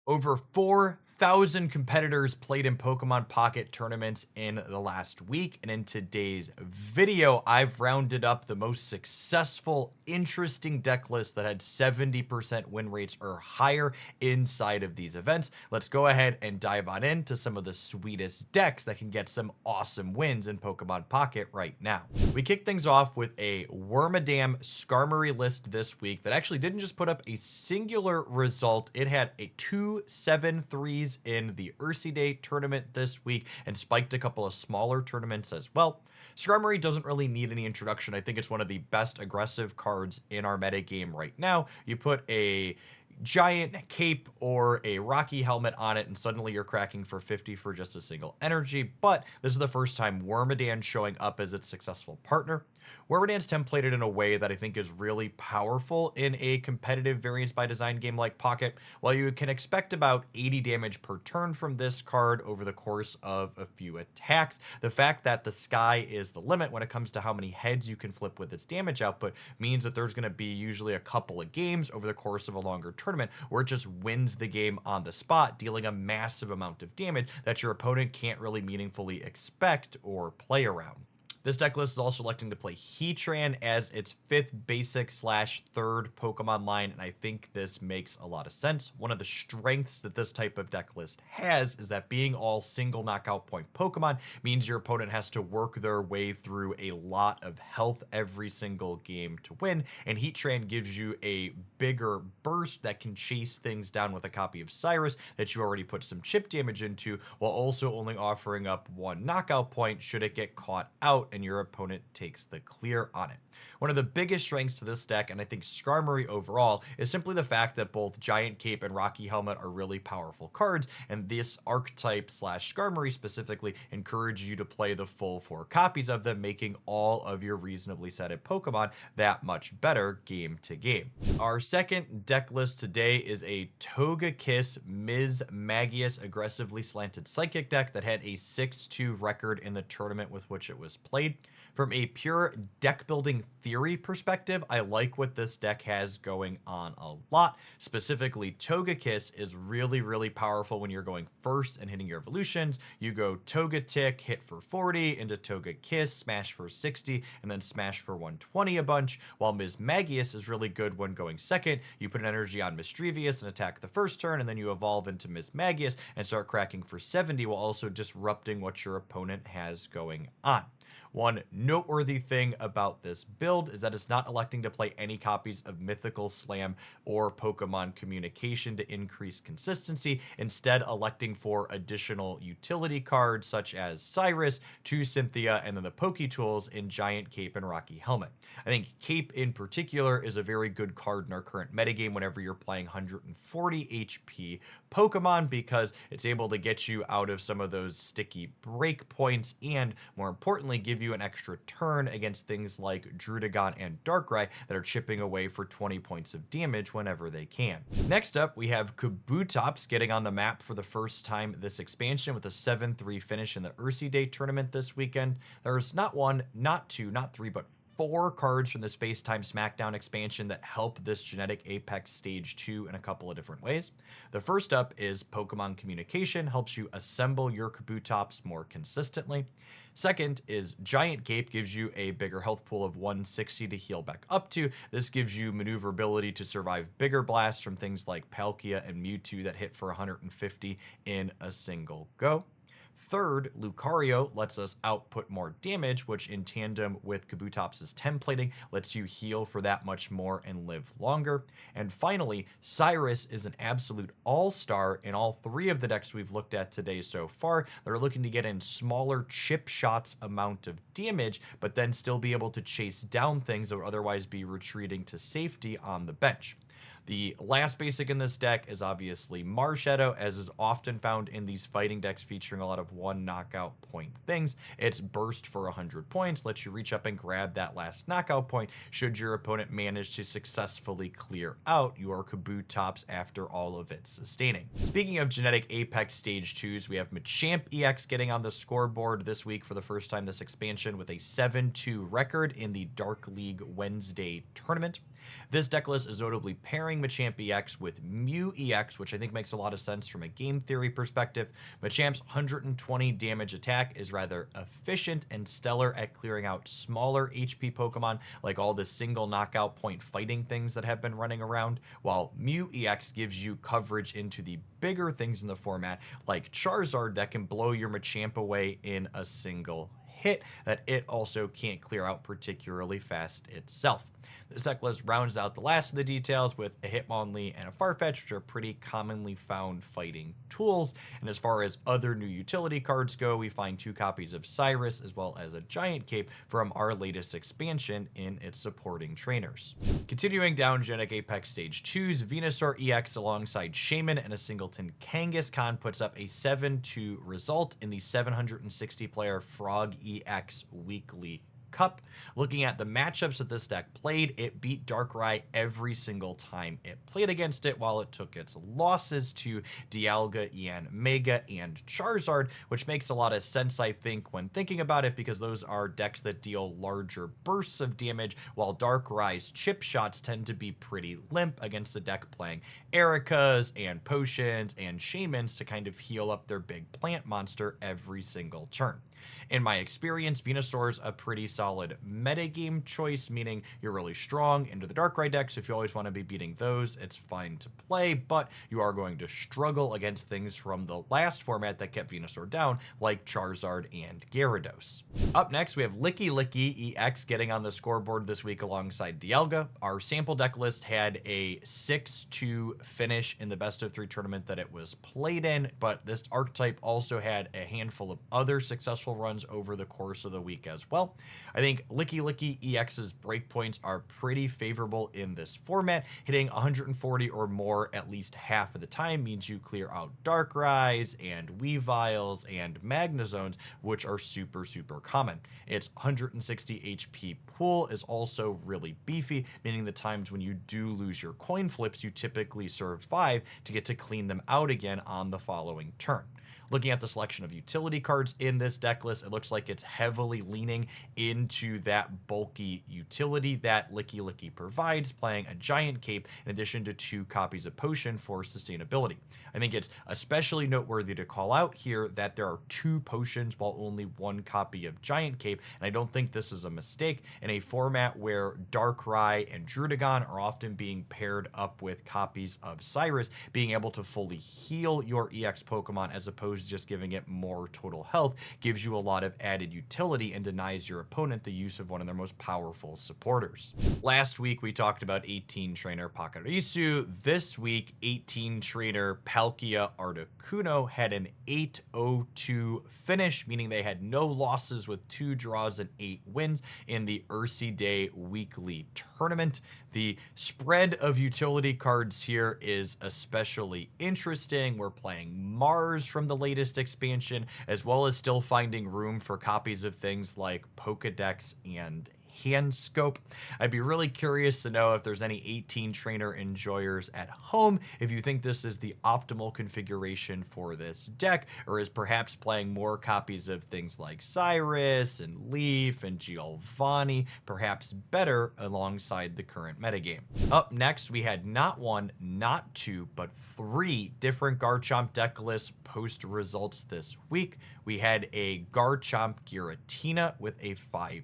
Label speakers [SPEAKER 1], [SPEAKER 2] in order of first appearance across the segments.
[SPEAKER 1] Over 4,000 competitors played in Pokemon Pocket tournaments in the last week, and in today's video, I've rounded up the most successful, interesting deck lists that had 70% win rates or higher inside of these events. Let's go ahead and dive on into some of the sweetest decks that can get some awesome wins in Pokemon Pocket right now. We kick things off with a Wormadam Skarmory list this week that actually didn't just put up a singular result, it had a 2-7-3s in the Ursi Day tournament this week and spiked a couple of smaller tournaments as well. Skarmory doesn't really need any introduction. I think it's one of the best aggressive cards in our metagame right now. You put a giant cape or a Rocky helmet on it and suddenly you're cracking for 50 for just a single energy, but this is the first time Wormadam showing up as its successful partner. Wormadam's templated in a way that I think is really powerful in a competitive variance by design game like Pocket. While you can expect about 80 damage per turn from this card over the course of a few attacks, the fact that the sky is the limit when it comes to how many heads you can flip with its damage output means that there's going to be usually a couple of games over the course of a longer tournament where it just wins the game on the spot, dealing a massive amount of damage that your opponent can't really meaningfully expect or play around. This deck list is also electing to play Heatran as its 5th basic / 3rd Pokemon line, and I think this makes a lot of sense. One of the strengths that this type of deck list has is that being all single knockout point Pokemon means your opponent has to work their way through a lot of health every single game to win, and Heatran gives you a bigger burst that can chase things down with a copy of Cyrus that you already put some chip damage into, while also only offering up 1 knockout point should it get caught out and your opponent takes the clear on it. One of the biggest strengths to this deck, and I think Skarmory overall, is simply the fact that both Giant Cape and Rocky Helmet are really powerful cards, and this archetype / Skarmory specifically encourages you to play the full 4 copies of them, making all of your reasonably setted Pokemon that much better game to game. Our second deck list today is a Togekiss Mismagius aggressively slanted Psychic deck that had a 6-2 record in the tournament with which it was played. From a pure deck building theory perspective, I like what this deck has going on a lot. Specifically, Togekiss is really powerful when you're going first and hitting your evolutions. You go Togetic, hit for 40, into Togekiss, smash for 60, and then smash for 120 a bunch, while Mismagius is really good when going second. You put an energy on Misdrevious and attack the first turn, and then you evolve into Mismagius and start cracking for 70 while also disrupting what your opponent has going on. One noteworthy thing about this build is that it's not electing to play any copies of Mythical Slam or Pokemon Communication to increase consistency, instead electing for additional utility cards such as Cyrus, 2 Cynthia, and then the Poketools in Giant Cape and Rocky Helmet. I think Cape in particular is a very good card in our current metagame whenever you're playing 140 HP Pokemon, because it's able to get you out of some of those sticky break points and, more importantly, give you an extra turn against things like Druddigon and Darkrai that are chipping away for 20 points of damage whenever they can. Next up, we have Kabutops getting on the map for the first time this expansion with a 7-3 finish in the Ursi Day tournament this weekend. There's not 1, not 2, not 3, but 4 cards from the Space Time Smackdown expansion that help this Genetic Apex Stage 2 in a couple of different ways. The first up is Pokemon Communication, helps you assemble your Kabutops more consistently. Second is Giant Cape, gives you a bigger health pool of 160 to heal back up to. This gives you maneuverability to survive bigger blasts from things like Palkia and Mewtwo that hit for 150 in a single go. Third, Lucario lets us output more damage, which in tandem with Kabutops' templating lets you heal for that much more and live longer. And finally, Cyrus is an absolute all-star in all 3 of the decks we've looked at today so far. They're looking to get in smaller chip shots amount of damage, but then still be able to chase down things that would otherwise be retreating to safety on the bench. The last basic in this deck is obviously Marshadow, as is often found in these fighting decks featuring a lot of 1 knockout point things. It's burst for 100 points, lets you reach up and grab that last knockout point should your opponent manage to successfully clear out your Kabutops after all of its sustaining. Speaking of Genetic Apex Stage 2s, we have Machamp EX getting on the scoreboard this week for the first time this expansion with a 7-2 record in the Dark League Wednesday tournament. This deck list is notably pairing Machamp EX with Mew EX, which I think makes a lot of sense from a game theory perspective. Machamp's 120 damage attack is rather efficient and stellar at clearing out smaller HP Pokemon, like all the single knockout point fighting things that have been running around, while Mew EX gives you coverage into the bigger things in the format, like Charizard that can blow your Machamp away in a single hit that it also can't clear out particularly fast itself. This deck list rounds out the last of the details with a Hitmonlee and a Farfetch, which are pretty commonly found fighting tools. And as far as other new utility cards go, we find 2 copies of Cyrus as well as a Giant Cape from our latest expansion in its supporting trainers. Continuing down Genetic Apex Stage 2's Venusaur EX alongside Shaman and a singleton Kangaskhan puts up a 7-2 result in the 760 player Frog EX Weekly Cup. Looking at the matchups that this deck played, it beat Darkrai every single time it played against it, while it took its losses to Dialga, Mega, and Charizard, which makes a lot of sense, I think, when thinking about it, because those are decks that deal larger bursts of damage, while Darkrai's chip shots tend to be pretty limp against the deck playing Ericas and Potions and Shamans to kind of heal up their big plant monster every single turn. In my experience, Venusaur's a pretty solid metagame choice, meaning you're really strong into the Darkrai deck, so if you always want to be beating those, it's fine to play, but you are going to struggle against things from the last format that kept Venusaur down, like Charizard and Gyarados. Up next, we have Lickilicky EX getting on the scoreboard this week alongside Dialga. Our sample deck list had a 6-2 finish in the best of 3 tournament that it was played in, but this archetype also had a handful of other successful runs over the course of the week as well. I think Lickilicky EX's breakpoints are pretty favorable in this format. Hitting 140 or more at least half of the time means you clear out Darkrai's and Weaviles and Magnezones, which are super common. Its 160 HP pool is also really beefy, meaning the times when you do lose your coin flips, you typically survive to get to clean them out again on the following turn. Looking at the selection of utility cards in this deck list, it looks like it's heavily leaning into that bulky utility that Lickilicky provides, playing a Giant Cape in addition to 2 copies of Potion for sustainability. I think it's especially noteworthy to call out here that there are 2 potions while only 1 copy of Giant Cape, and I don't think this is a mistake in a format where Darkrai and Druddigon are often being paired up with copies of Cyrus, being able to fully heal your EX Pokemon as opposed to just giving it more total health gives you a lot of added utility and denies your opponent the use of one of their most powerful supporters. Last week we talked about 18 trainer Pachirisu. This week 18 trainer Palkia Articuno had an 8-0-2 finish, meaning they had no losses with 2 draws and 8 wins in the Ursi Day weekly tournament. The spread of utility cards here is especially interesting. We're playing Mars from the latest expansion, as well as still finding room for copies of things like Pokedex and Hand Scope. I'd be really curious to know if there's any 18 trainer enjoyers at home, if you think this is the optimal configuration for this deck, or is perhaps playing more copies of things like Cyrus and Leaf and Giovanni perhaps better alongside the current metagame. Up next, we had not 1, not 2, but 3 different Garchomp deck lists post results this week. We had a Garchomp Giratina with a 5-2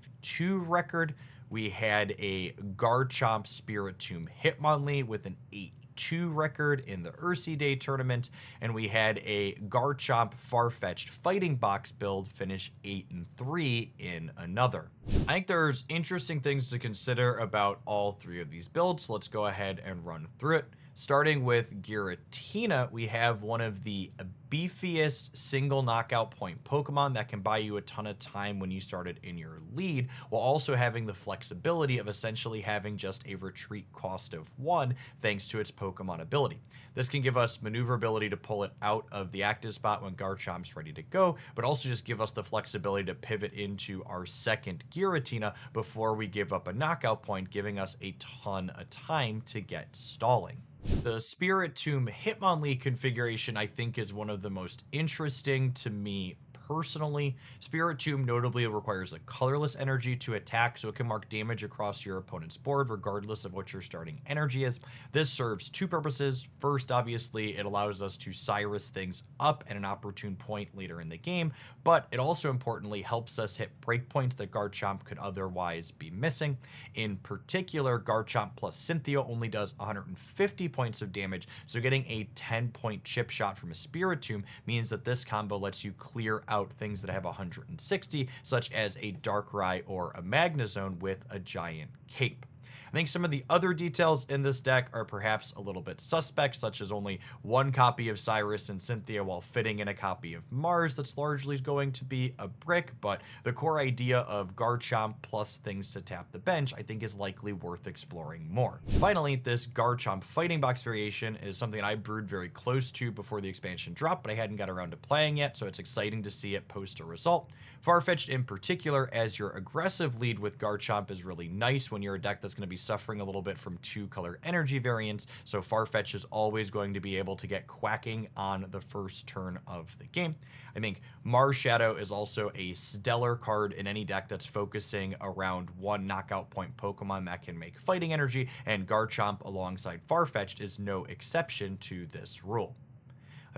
[SPEAKER 1] record. We had a Garchomp Spiritomb Hitmonlee with an 8-2 record in the Ursi Day tournament, and we had a Garchomp Farfetch'd Fighting Box build finish 8-3 in another. I think there's interesting things to consider about all 3 of these builds, so let's go ahead and run through it. Starting with Giratina, we have one of the beefiest single knockout point Pokemon that can buy you a ton of time when you started in your lead, while also having the flexibility of essentially having just a retreat cost of 1 thanks to its Pokemon ability. This can give us maneuverability to pull it out of the active spot when Garchomp's ready to go, but also just give us the flexibility to pivot into our second Giratina before we give up a knockout point, giving us a ton of time to get stalling. The Spiritomb Hitmonlee configuration, I think, is one of the most interesting to me personally. Spiritomb notably requires a colorless energy to attack, so it can mark damage across your opponent's board regardless of what your starting energy is. This serves two purposes. First, obviously, it allows us to Cyrus things up at an opportune point later in the game, but it also importantly helps us hit breakpoints that Garchomp could otherwise be missing. In particular, Garchomp plus Cynthia only does 150 points of damage, so getting a 10-point chip shot from a Spiritomb means that this combo lets you clear out things that have 160, such as a Darkrai or a Magnezone with a giant cape. I think some of the other details in this deck are perhaps a little bit suspect, such as only one copy of Cyrus and Cynthia while fitting in a copy of Mars that's largely going to be a brick, but the core idea of Garchomp plus things to tap the bench I think is likely worth exploring more. Finally, this Garchomp Fighting Box variation is something I brewed very close to before the expansion dropped, but I hadn't got around to playing yet, so it's exciting to see it post a result. Farfetch'd in particular, as your aggressive lead with Garchomp, is really nice when you're a deck that's going to be suffering a little bit from two color energy variants, so Farfetch is always going to be able to get quacking on the first turn of the game. I think Mars Shadow is also a stellar card in any deck that's focusing around one knockout point Pokemon that can make fighting energy, and Garchomp alongside Farfetch'd is no exception to this rule.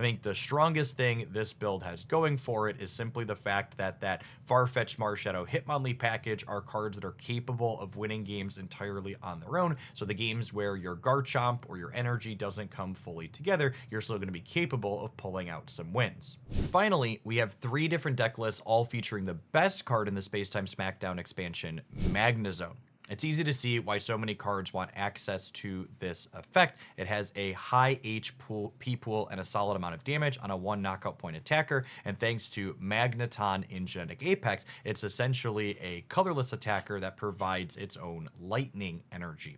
[SPEAKER 1] I think the strongest thing this build has going for it is simply the fact that that Farfetch'd Mars Shadow Hitmonlee package are cards that are capable of winning games entirely on their own, so the games where your Garchomp or your energy doesn't come fully together, you're still going to be capable of pulling out some wins. Finally, we have three different deck lists all featuring the best card in the Spacetime Smackdown expansion, Magnezone. It's easy to see why so many cards want access to this effect. It has a high HP pool and a solid amount of damage on a one knockout point attacker, and thanks to Magneton in Genetic Apex, it's essentially a colorless attacker that provides its own lightning energy.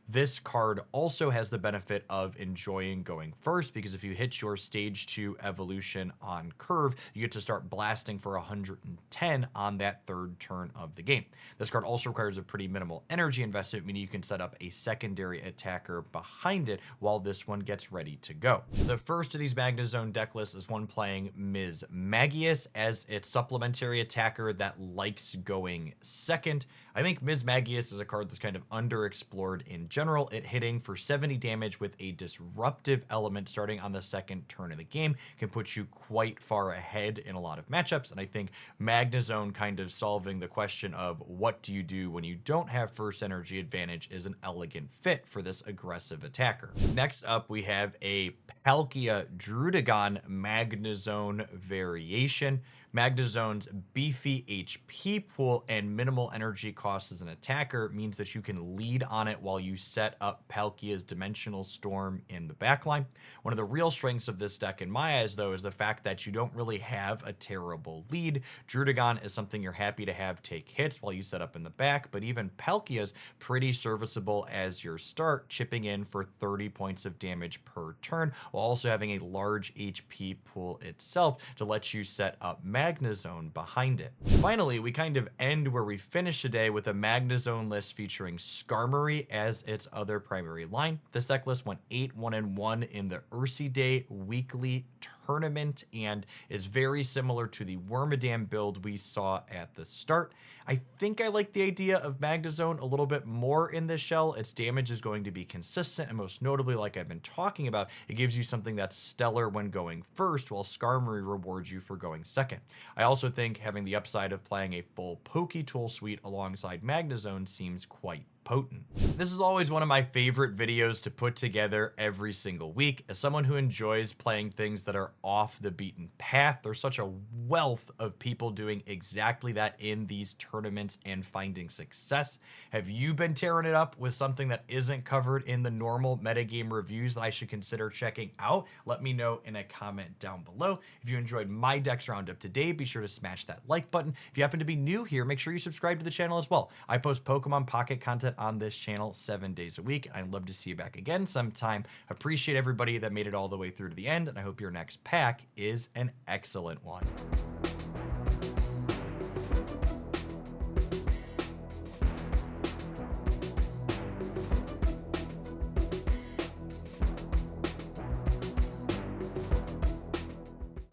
[SPEAKER 1] This card also has the benefit of enjoying going first, because if you hit your stage 2 evolution on curve, you get to start blasting for 110 on that third turn of the game. This card also requires a pretty minimal energy investment, meaning you can set up a secondary attacker behind it while this one gets ready to go. The first of these Magnezone deck lists is one playing Mismagius as its supplementary attacker that likes going second. I think Mismagius is a card that's kind of underexplored in general. It hitting for 70 damage with a disruptive element starting on the second turn of the game can put you quite far ahead in a lot of matchups, and I think Magnezone kind of solving the question of what do you do when you don't have first energy advantage is an elegant fit for this aggressive attacker. Next up, we have a Palkia Druddigon Magnezone variation. Magnezone's beefy HP pool and minimal energy cost as an attacker means that you can lead on it while you set up Palkia's Dimensional Storm in the backline. One of the real strengths of this deck in my eyes, though, is the fact that you don't really have a terrible lead. Druddigon is something you're happy to have take hits while you set up in the back, but even Palkia's pretty serviceable as your start, chipping in for 30 points of damage per turn, while also having a large HP pool itself to let you set up Magnezone behind it. Finally, we kind of end where we finished today with a Magnezone list featuring Skarmory as its other primary line. This deck list went 8-1-1 in the Ursi Day weekly tournament and is very similar to the Wormadam build we saw at the start. I think I like the idea of Magnezone a little bit more in this shell. Its damage is going to be consistent, and most notably, like I've been talking about, it gives you something that's stellar when going first, while Skarmory rewards you for going second. I also think having the upside of playing a full Poketool suite alongside Magnezone seems quite potent. This is always one of my favorite videos to put together every single week. As someone who enjoys playing things that are off the beaten path, there's such a wealth of people doing exactly that in these tournaments and finding success. Have you been tearing it up with something that isn't covered in the normal metagame reviews that I should consider checking out? Let me know in a comment down below. If you enjoyed my Dex Roundup today, be sure to smash that like button. If you happen to be new here, make sure you subscribe to the channel as well. I post Pokemon Pocket content on this channel 7 days a week. I'd love to see you back again sometime. Appreciate everybody that made it all the way through to the end, and I hope your next pack is an excellent one.